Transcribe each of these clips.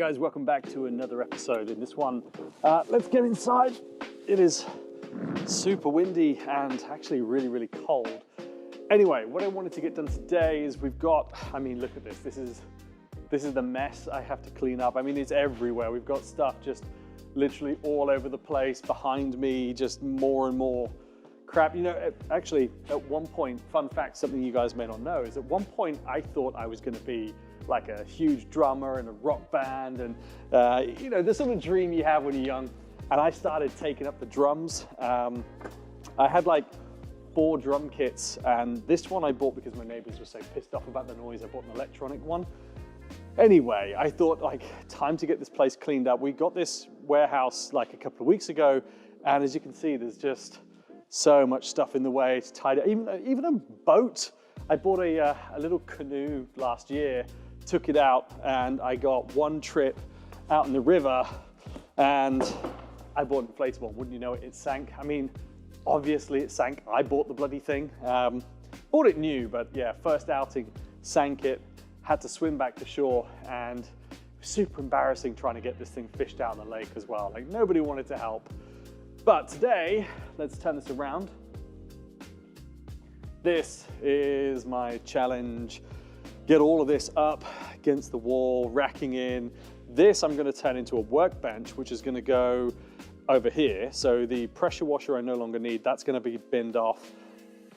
Guys, welcome back to another episode. In this one, let's get inside. It is super windy and actually really cold. Anyway, what I wanted to get done today is we've got, I mean, look at this. This is the mess I have to clean up. I mean, it's everywhere. We've got stuff just literally all over the place behind me, just more and more crap. You know, actually, at one point, fun fact, something you guys may not know, is at one point I thought I was going to be like a huge drummer in a rock band, and you know, the sort of dream you have when you're young. And I started taking up the drums. I had like 4 drum kits, and this one I bought because my neighbors were so pissed off about the noise. I bought an electronic one. Anyway, I thought, like, time to get this place cleaned up. We got this warehouse like a couple of weeks ago, and as you can see, there's just so much stuff in the way. It's tied up. Even a boat. I bought a little canoe last year, took it out, and I got one trip out in the river, and I bought an inflatable. Wouldn't you know it, it sank. I mean, obviously it sank. I bought the bloody thing. Bought it new, but yeah, first outing, sank it. Had to swim back to shore, and it was super embarrassing trying to get this thing fished out in the lake as well. Like, nobody wanted to help. But today, let's turn this around. This is my challenge. Get all of this up against the wall, racking in. This I'm going to turn into a workbench, which is going to go over here. So the pressure washer I no longer need, that's going to be binned off.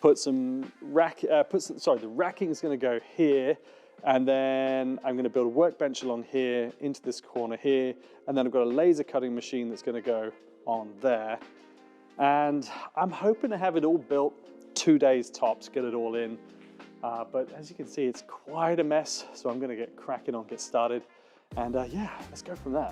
The racking is going to go here. And then I'm going to build a workbench along here into this corner here. And then I've got a laser cutting machine that's going to go on there. And I'm hoping to have it all built 2 days tops, get it all in. But as you can see, it's quite a mess. So I'm going to get cracking on, get started. And yeah, let's go from there.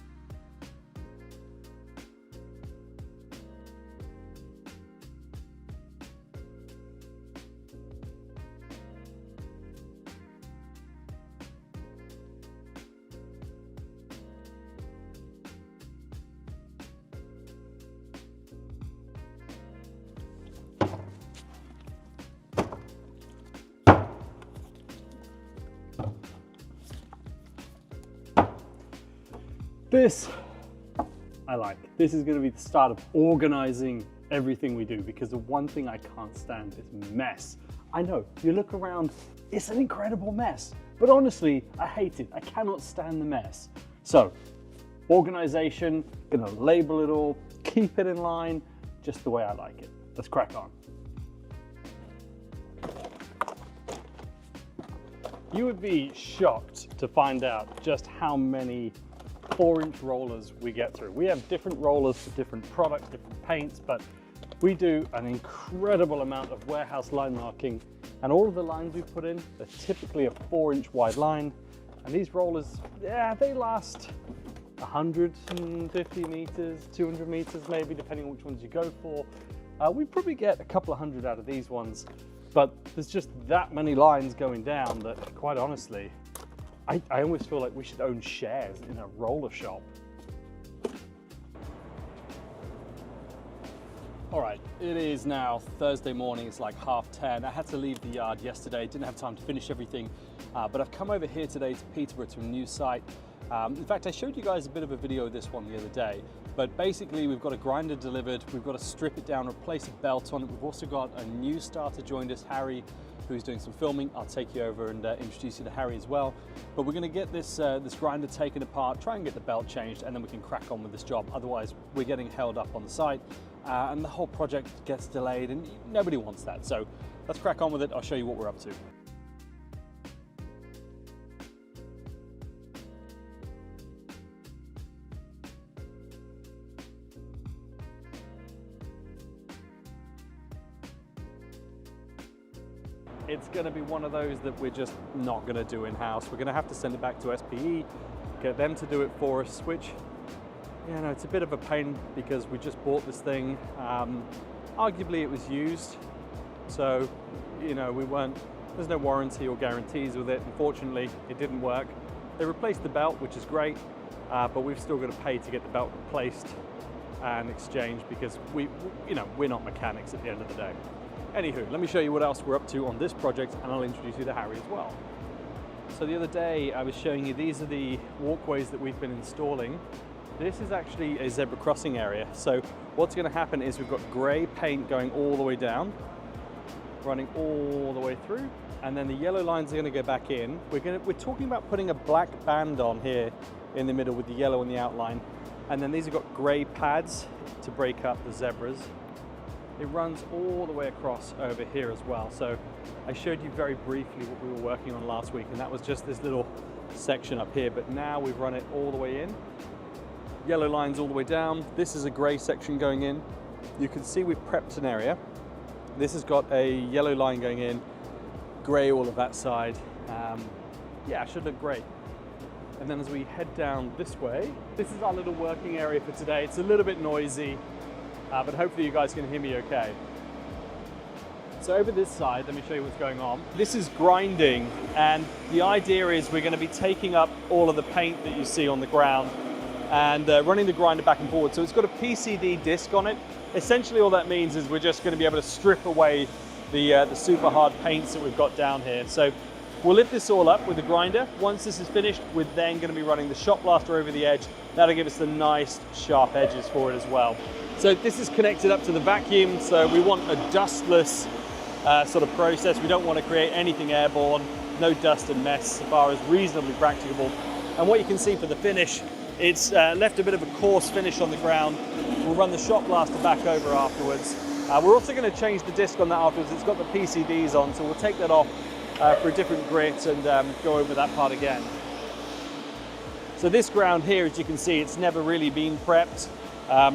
This, I like. This is going to be the start of organizing everything we do, because the one thing I can't stand is mess. I know, you look around, it's an incredible mess, but honestly, I hate it. I cannot stand the mess. So, organization, gonna label it all, keep it in line, just the way I like it. Let's crack on. You would be shocked to find out just how many 4-inch rollers we get through. We have different rollers for different products, different paints, but we do an incredible amount of warehouse line marking, and all of the lines we put in are typically a 4-inch wide line. And these rollers, yeah, they last 150 meters, 200 meters maybe, depending on which ones you go for. We probably get a couple of hundred out of these ones, but there's just that many lines going down that, quite honestly, I almost feel like we should own shares in a roller shop. All right, it is now Thursday morning, it's like 10:30. I had to leave the yard yesterday, didn't have time to finish everything, but I've come over here today to Peterborough to a new site. In fact, I showed you guys a bit of a video of this one the other day, but basically we've got a grinder delivered, we've got to strip it down, replace a belt on it. We've also got a new starter joined us, Harry, who's doing some filming. I'll take you over and introduce you to Harry as well. But we're going to get this grinder taken apart, try and get the belt changed, and then we can crack on with this job. Otherwise, we're getting held up on the site, and the whole project gets delayed, and nobody wants that. So let's crack on with it. I'll show you what we're up to. It's going to be one of those that we're just not going to do in-house. We're going to have to send it back to SPE, get them to do it for us, which, you know, it's a bit of a pain because we just bought this thing. Arguably it was used, so, you know, there's no warranty or guarantees with it. Unfortunately, it didn't work. They replaced the belt, which is great, but we've still got to pay to get the belt replaced and exchanged because we're not mechanics at the end of the day. Anywho, let me show you what else we're up to on this project, and I'll introduce you to Harry as well. So the other day I was showing you, these are the walkways that we've been installing. This is actually a zebra crossing area. So what's going to happen is we've got grey paint going all the way down, running all the way through, and then the yellow lines are going to go back in. We're talking about putting a black band on here in the middle with the yellow on the outline, and then these have got grey pads to break up the zebras. It runs all the way across over here as well. So I showed you very briefly what we were working on last week, and that was just this little section up here, but now we've run it all the way in. Yellow lines all the way down. This is a grey section going in. You can see we've prepped an area. This has got a yellow line going in, grey all of that side. Yeah, it should look great. And then as we head down this way, this is our little working area for today. It's a little bit noisy, but hopefully you guys can hear me okay. So over this side, let me show you what's going on. This is grinding, and the idea is we're going to be taking up all of the paint that you see on the ground and running the grinder back and forward. So it's got a PCD disc on it. Essentially all that means is we're just going to be able to strip away the super hard paints that we've got down here. So we'll lift this all up with the grinder. Once this is finished, we're then going to be running the shot blaster over the edge. That'll give us the nice sharp edges for it as well. So this is connected up to the vacuum, so we want a dustless sort of process. We don't want to create anything airborne, no dust and mess as far as reasonably practicable. And what you can see for the finish, it's left a bit of a coarse finish on the ground. We'll run the shot blaster back over afterwards. We're also going to change the disc on that afterwards. It's got the PCDs on, so we'll take that off for a different grit and go over that part again. So this ground here, as you can see, it's never really been prepped.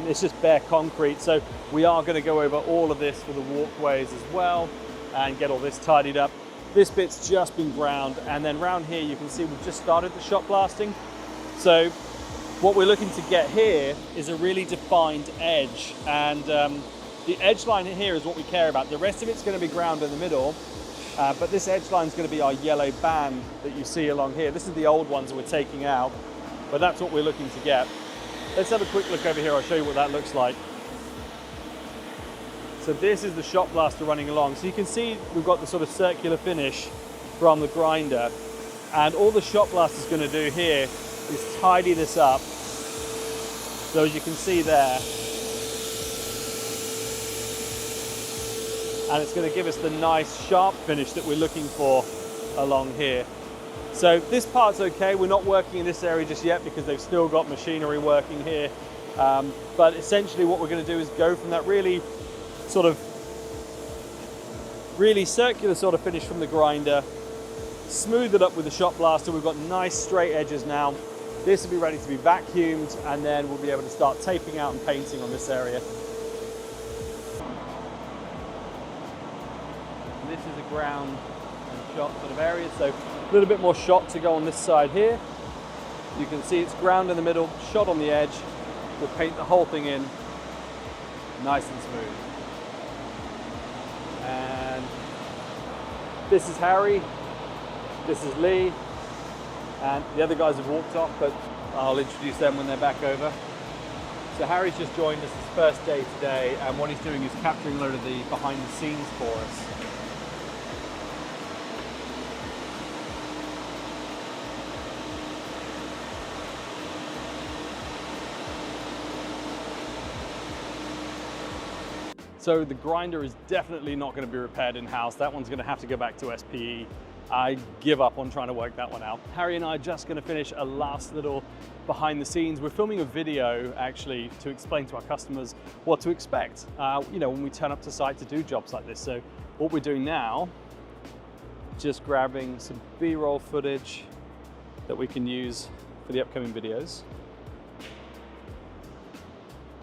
It's just bare concrete, so we are going to go over all of this for the walkways as well and get all this tidied up. This bit's just been ground, and then round here you can see we've just started the shot blasting. So what we're looking to get here is a really defined edge, and the edge line here is what we care about. The rest of it's going to be ground in the middle, but this edge line is going to be our yellow band that you see along here. This is the old ones that we're taking out, but that's what we're looking to get. Let's have a quick look over here. I'll show you what that looks like. So this is the shot blaster running along. So you can see we've got the sort of circular finish from the grinder, and all the shot blaster is going to do here is tidy this up. So as you can see there, and it's going to give us the nice sharp finish that we're looking for along here. So this part's okay. We're not working in this area just yet because they've still got machinery working here. But essentially what we're going to do is go from that really circular sort of finish from the grinder, smooth it up with the shot blaster. We've got nice straight edges now. This will be ready to be vacuumed, and then we'll be able to start taping out and painting on this area. This is a ground and shot sort of area, so a little bit more shot to go on this side here. You can see it's ground in the middle, shot on the edge. We'll paint the whole thing in nice and smooth. And this is Harry, this is Lee, and the other guys have walked off, but I'll introduce them when they're back over. So Harry's just joined us his first day today, and what he's doing is capturing a load of the behind the scenes for us. So the grinder is definitely not going to be repaired in-house. That one's going to have to go back to SPE. I give up on trying to work that one out. Harry and I are just going to finish a last little behind the scenes. We're filming a video actually to explain to our customers what to expect, when we turn up to site to do jobs like this. So what we're doing now, just grabbing some B-roll footage that we can use for the upcoming videos.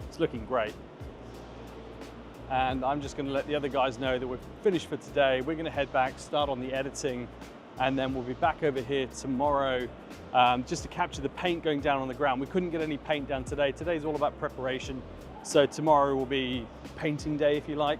It's looking great. And I'm just going to let the other guys know that we're finished for today. We're going to head back, start on the editing, and then we'll be back over here tomorrow just to capture the paint going down on the ground. We couldn't get any paint down today. Today's all about preparation. So tomorrow will be painting day, if you like.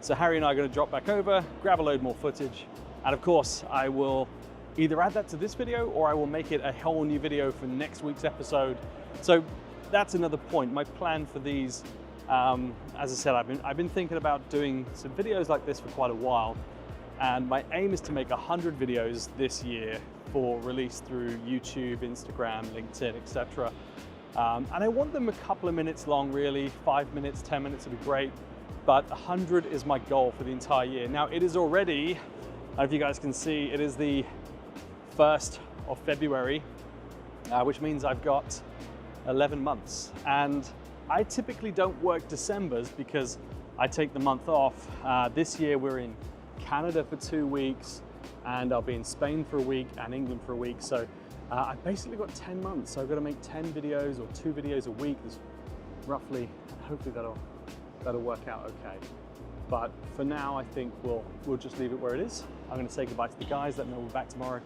So Harry and I are going to drop back over, grab a load more footage. And of course, I will either add that to this video or I will make it a whole new video for next week's episode. So that's another point. My plan for these, as I said, I've been thinking about doing some videos like this for quite a while, and my aim is to make 100 videos this year for release through YouTube, Instagram, LinkedIn, etc. And I want them a couple of minutes long, really. 5 minutes, 10 minutes would be great. But 100 is my goal for the entire year. Now it is already, I don't know if you guys can see, it is the 1st of February, which means I've got 11 months. And I typically don't work Decembers because I take the month off. This year we're in Canada for 2 weeks, and I'll be in Spain for a week and England for a week. So I've basically got 10 months. So I've got to make 10 videos or 2 videos a week. There's roughly, hopefully that'll work out okay. But for now, I think we'll just leave it where it is. I'm going to say goodbye to the guys, let them know we're back tomorrow.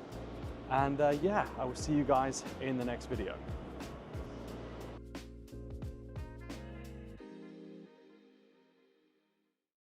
And yeah, I will see you guys in the next video.